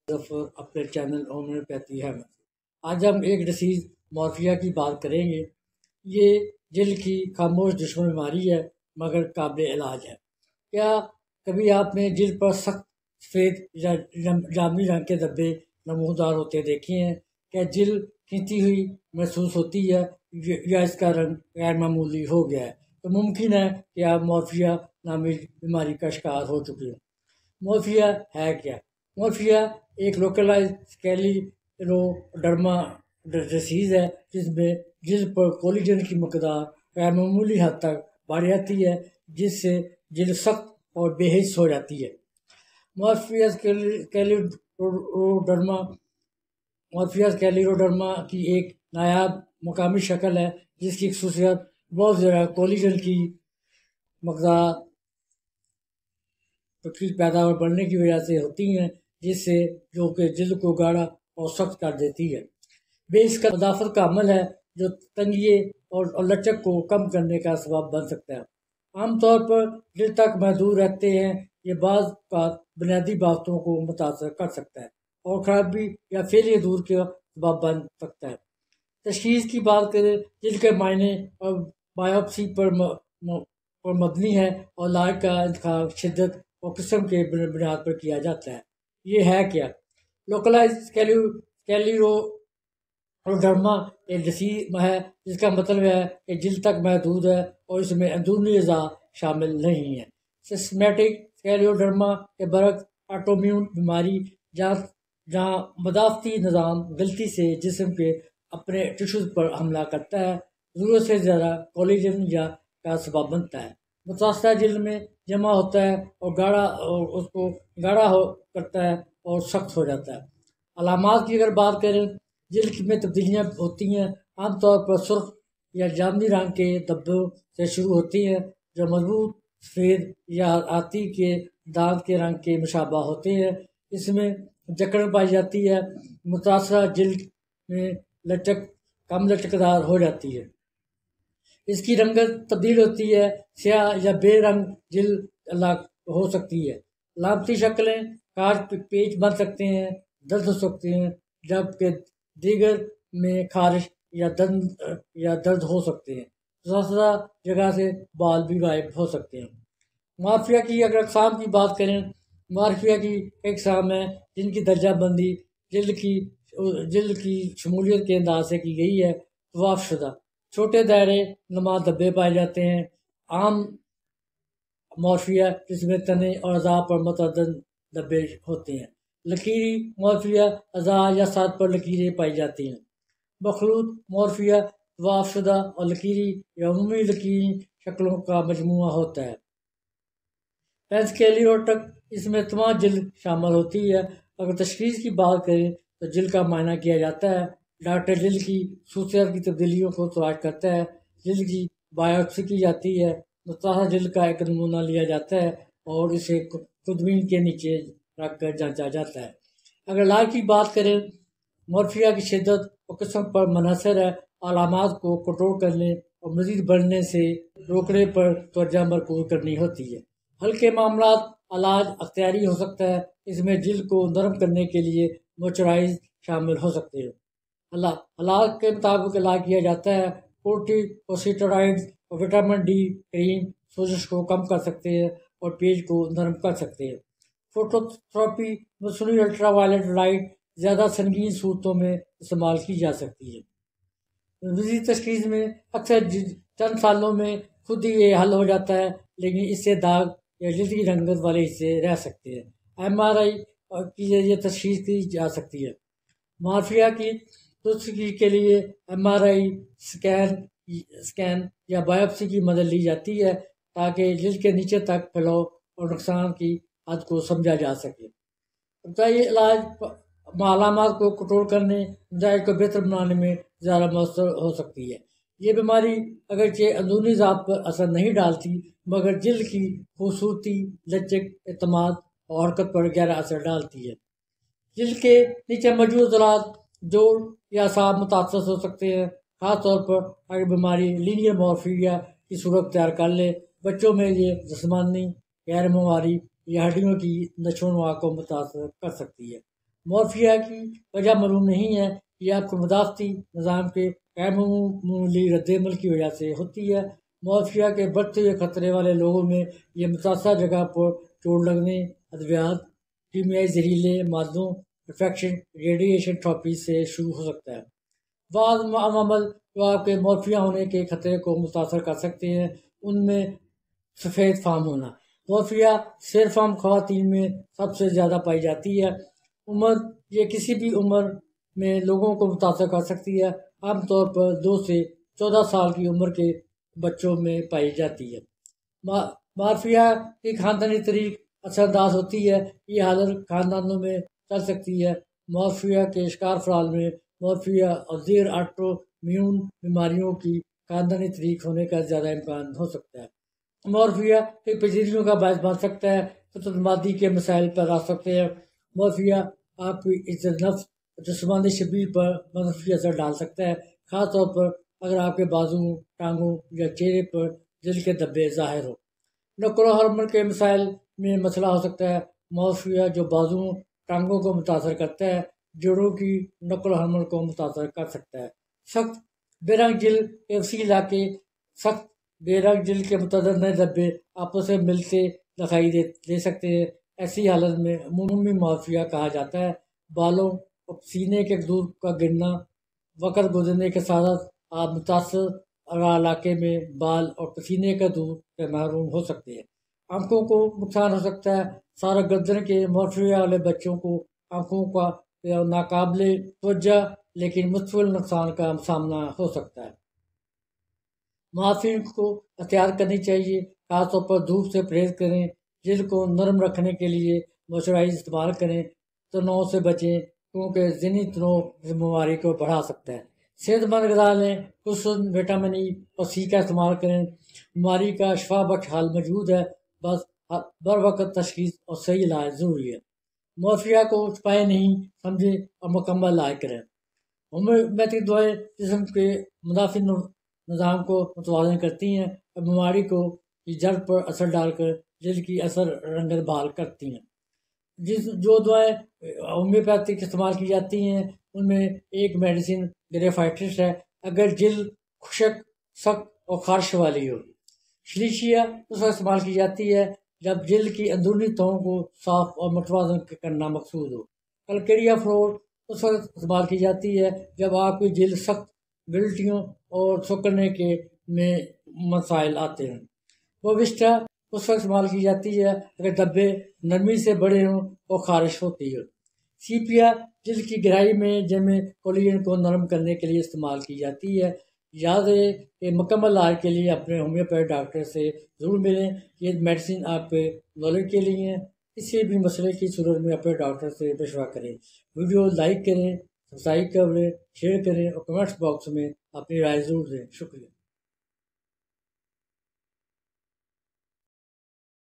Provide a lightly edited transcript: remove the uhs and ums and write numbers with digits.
اپنے channel homeopathy ہے۔ آج ہم ایک ڈسیز مورفیا کی بات کریں گے۔ یہ جلد کی خاموش دشمن بیماری ہے مگر قابل علاج ہے۔ کیا کبھی آپ نے جلد پر سخت سفید یا جامنی رنگ کے دھبے نمودار ہوتے دیکھے ہیں؟ کیا جلد کھینچی ہوئی محسوس ہوتی ہے یا اس کا رنگ غیر معمولی ہو گیا ہے؟ تو ممکن ہے کہ آپ مورفیا نامی بیماری کا شکار ہو چکے ہیں۔ مورفیا ہے کیا؟ مورفیا ایک لوکلائز اسکلیروڈرما ڈسیز ہے جس میں جلد پر کولیجن کی مقدار غیر معمولی حد تک بڑھ جاتی ہے، جس سے جلد سخت اور بے حس ہو جاتی ہے۔ مورفیا اسکلیروڈرما کی ایک نایاب مقامی شکل ہے جس کی خصوصیت بہت زیادہ کولیجن کی مقدار کی پیداوار بڑھنے کی وجہ سے ہوتی ہیں، جس سے جو کہ جلد کو گاڑھا اور سخت کر دیتی ہے۔ بیس کا مدافعت کا عمل ہے جو تنگیے اور لچک کو کم کرنے کا سبب بن سکتا ہے۔ عام طور پر جلد تک محدود رہتے ہیں، یہ بعض اوقات بنیادی بابتوں کو متاثر کر سکتا ہے اور خرابی یا فیلئر دور کا سبب بن سکتا ہے۔ تشخیص کی بات کریں، جلد کے معائنے اور بائیوپسی پر مبنی ہے اور علاج کا انتخاب شدت اور قسم کے بنیاد پر کیا جاتا ہے۔ یہ ہے کیا؟ لوکلائز اسکلیروڈرما ایک ڈسیز ہے جس کا مطلب ہے کہ جلد تک محدود ہے اور اس میں اندرونی اعضاء شامل نہیں ہے۔ سسٹمیٹک اسکلیروڈرما کے برعکس آٹومیون بیماری جہاں مدافعتی نظام غلطی سے جسم کے اپنے ٹشوز پر حملہ کرتا ہے، ضرورت سے زیادہ کولیجن کا سبب بنتا ہے، متاثرہ جلد میں جمع ہوتا ہے اور اس کو گاڑھا کرتا ہے اور سخت ہو جاتا ہے۔ علامات کی اگر بات کریں، جلد میں تبدیلیاں ہوتی ہیں، عام طور پر سرخ یا جامنی رنگ کے دھبوں سے شروع ہوتی ہیں جو مضبوط سفید یا ہاتھی کے دانت کے رنگ کے مشابہ ہوتے ہیں۔ اس میں جکڑن پائی جاتی ہے، متاثرہ جلد میں کم لچکدار ہو جاتی ہے۔ اس کی رنگت تبدیل ہوتی ہے، سیاہ یا بے رنگ جلد ہو سکتی ہے۔ علامتی شکلیں کاٹ پیچ بن سکتے ہیں، درد ہو سکتے ہیں، جبکہ دیگر میں خارش یا درد ہو سکتے ہیں۔ متاثرہ جگہ سے بال بھی غائب ہو سکتے ہیں۔ مورفیا کی اگر اقسام کی بات کریں، مورفیا کی ایک اقسام ہے جن کی درجہ بندی جلد کی شمولیت کے انداز سے کی گئی ہے۔ طواف شدہ چھوٹے دائرے نما دھبے پائے جاتے ہیں۔ عام مورفیا جس میں تنے اور اعضاء پر متعدد دھبے ہوتے ہیں۔ لکیری مورفیا اعضاء یا سر پر لکیریں پائی جاتی ہیں۔ مخلوط مورفیا طواف شدہ اور لکیری یا عمومی لکیری شکلوں کا مجموعہ ہوتا ہے۔ پینسکلیروٹک اس میں تمام جلد شامل ہوتی ہے۔ اگر تشخیص کی بات کریں تو جلد کا معائنہ کیا جاتا ہے، ڈاکٹر جلد کی خصوصیات کی تبدیلیوں کو تلاش کرتا ہے، جلد کی بائیوپسی کی جاتی ہے، متاثرہ جلد کا ایک نمونہ لیا جاتا ہے اور اسے خودبین کے نیچے رکھ کر جانچا جاتا ہے۔ اگر علاج کی بات کریں، مورفیا کی شدت اور قسم پر منحصر ہے۔ علامات کو کنٹرول کرنے اور مزید بڑھنے سے روکنے پر توجہ مرکوز کرنی ہوتی ہے۔ ہلکے معاملات علاج اختیاری ہو سکتا ہے، اس میں جلد کو نرم کرنے کے لیے موئسچرائز شامل ہو سکتے ہیں۔ حالات کے مطابق علاج کیا جاتا ہے۔ کورٹیکوسٹیرائڈز اور وٹامن ڈی کریم سوزش کو کم کر سکتے ہیں اور پیج کو نرم کر سکتے ہیں۔ فوٹو تھراپی مصنوعی الٹرا وائلٹ لائٹ زیادہ سنگین صورتوں میں استعمال کی جا سکتی ہے۔ مزید تشخیص میں اکثر چند سالوں میں خود ہی یہ حل ہو جاتا ہے، لیکن اس سے داغ یا جلد کی رنگت والے حصے رہ سکتے ہیں۔ MRI کی ذریعے تشخیص کی جا سکتی ہے۔ مورفیا کی درستگی کے لیے MRI اسکین یا بائیوپسی کی مدد لی جاتی ہے تاکہ جلد کے نیچے تک پھیلاؤ اور نقصان کی حد کو سمجھا جا سکے۔ ابتدائی علاج علامات کو کنٹرول کرنے، نتائج کو بہتر بنانے میں زیادہ مؤثر ہو سکتی ہے۔ یہ بیماری اگرچہ اندرونی ذات پر اثر نہیں ڈالتی مگر جلد کی خوبصورتی، لچک، اعتماد اور حرکت پر گہرا اثر ڈالتی ہے۔ جلد کے نیچے موجود عضلات، جوڑ یا اعصاب متاثر ہو سکتے ہیں، خاص طور پر اگر بیماری لینئر مورفیا کی صورت اختیار کر لے۔ بچوں میں یہ جسمانی غیر معماری یا ہڈیوں کی نشو و نما کو متاثر کر سکتی ہے۔ مورفیا کی وجہ معلوم نہیں ہے، یہ آپ کو مدافعتی نظام کے غیر معمولی رد عمل کی وجہ سے ہوتی ہے۔ مورفیا کے بڑھتے ہوئے خطرے والے لوگوں میں یہ متاثرہ جگہ پر چوٹ لگنے، ادویات، کیمیائی زہریلے مادوں، انفیکشن، ریڈیشن تھراپی سے شروع ہو سکتا ہے۔ بعض عوامل جو آپ کے مورفیا ہونے کے خطرے کو متاثر کر سکتے ہیں، ان میں سفید فام ہونا۔ مورفیا سفید فام خواتین میں سب سے زیادہ پائی جاتی ہے۔ عمر، یہ کسی بھی عمر میں لوگوں کو متاثر کر سکتی ہے، عام طور پر 2 سے 14 سال کی عمر کے بچوں میں پائی جاتی ہے۔ مورفیا کی خاندانی تاریخ اثر انداز ہوتی ہے، یہ حالت خاندانوں میں چل سکتی ہے۔ مورفیا کے شکار افراد میں مورفیا اور زیر آٹو میون بیماریوں کی خاندانی تاریخ ہونے کا زیادہ امکان ہو سکتا ہے۔ مورفیا کی پیچیدگیوں کا باعث بن سکتا ہے، خطرت مادی کے مسائل پیدا ہو سکتے ہیں۔ مورفیا آپ کی عزت نفس اور جسمانی شبیر پر منفی اثر ڈال سکتا ہے، خاص طور پر اگر آپ کے بازوؤں، ٹانگوں یا چہرے پر جلد کے دھبے ظاہر ہو۔ نقل و حمل کے مسائل میں مسئلہ ہو سکتا ہے۔ مورفیا جو بازوؤں، ٹانگوں کو متاثر کرتا ہے، جوڑوں کی نقل و حمل کو متاثر کر سکتا ہے۔ سخت بے رنگ جلد کے وسیع علاقے، سخت بے رنگ جلد کے متعدد نئے دھبے آپس میں ملتے دکھائی دے سکتے ہیں۔ ایسی حالت میں عمومی مورفیا کہا جاتا ہے۔ بالوں اور پسینے کے دودھ کا گرنا، وقت گزرنے کے ساتھ آپ متاثر علاقے میں بال اور پسینے کا دودھ سے محروم ہو سکتے ہیں۔ آنکھوں کو نقصان ہو سکتا ہے۔ سارا گردن کے مورفیا والے بچوں کو آنکھوں کا ناقابل توجہ لیکن مستقل نقصان کا سامنا ہو سکتا ہے۔ معافین کو احتیاط کرنی چاہیے، خاص طور پر دھوپ سے پرہیز کریں، جلد کو نرم رکھنے کے لیے موئسچرائزر استعمال کریں، تناؤ سے بچیں کیونکہ ذہنی تناؤ اس بیماری کو بڑھا سکتا ہے۔ صحت مند غذا لیں، خصوصاً وٹامن ای اور سی کا استعمال کریں۔ بیماری کا شفا بخش حل موجود ہے، بس بر وقت تشخیص اور صحیح علاج ضروری ہے۔ مورفیا کو چھپائے نہیں، سمجھیں اور مکمل علاج کریں۔ ہومیوپیتھک دوائیں جسم کے مدافع نظام کو متوازن کرتی ہیں اور بیماری کو جڑ پر اثر ڈال کر جلد کی اثر رنگت بحال کرتی ہیں۔ جو دوائیں ہومیوپیتھک استعمال کی جاتی ہیں ان میں ایک میڈیسن گریفائٹس ہے اگر جلد خشک، سخت اور خارش والی ہو۔ شلیشیا اس وقت استعمال کی جاتی ہے جب جلد کی اندرونی تہوں کو صاف اور متوازن کرنا مقصود ہو۔ کلکیریا فلور اس وقت استعمال کی جاتی ہے جب آپ کی جلد سخت، گلٹیوں اور سکڑنے کے میں مسائل آتے ہیں۔ بووسٹا اس وقت استعمال کی جاتی ہے اگر دھبے نرمی سے بڑے ہوں اور خارش ہوتی ہو۔ سیپیا جلد کی گہرائی میں جمع کولیجن کو نرم کرنے کے لیے استعمال کی جاتی ہے۔ یاد رہے کہ مکمل علاج کے لیے اپنے ہومیوپیتھ ڈاکٹر سے ضرور ملیں۔ یہ میڈیسن آپ کے نالج کے لیے ہیں۔ کسی بھی مسئلے کی صورت میں اپنے ڈاکٹر سے مشورہ کریں۔ ویڈیو لائک کریں، سبسکرائب کریں، شیئر کریں اور کمنٹس باکس میں اپنی رائے ضرور دیں۔ شکریہ۔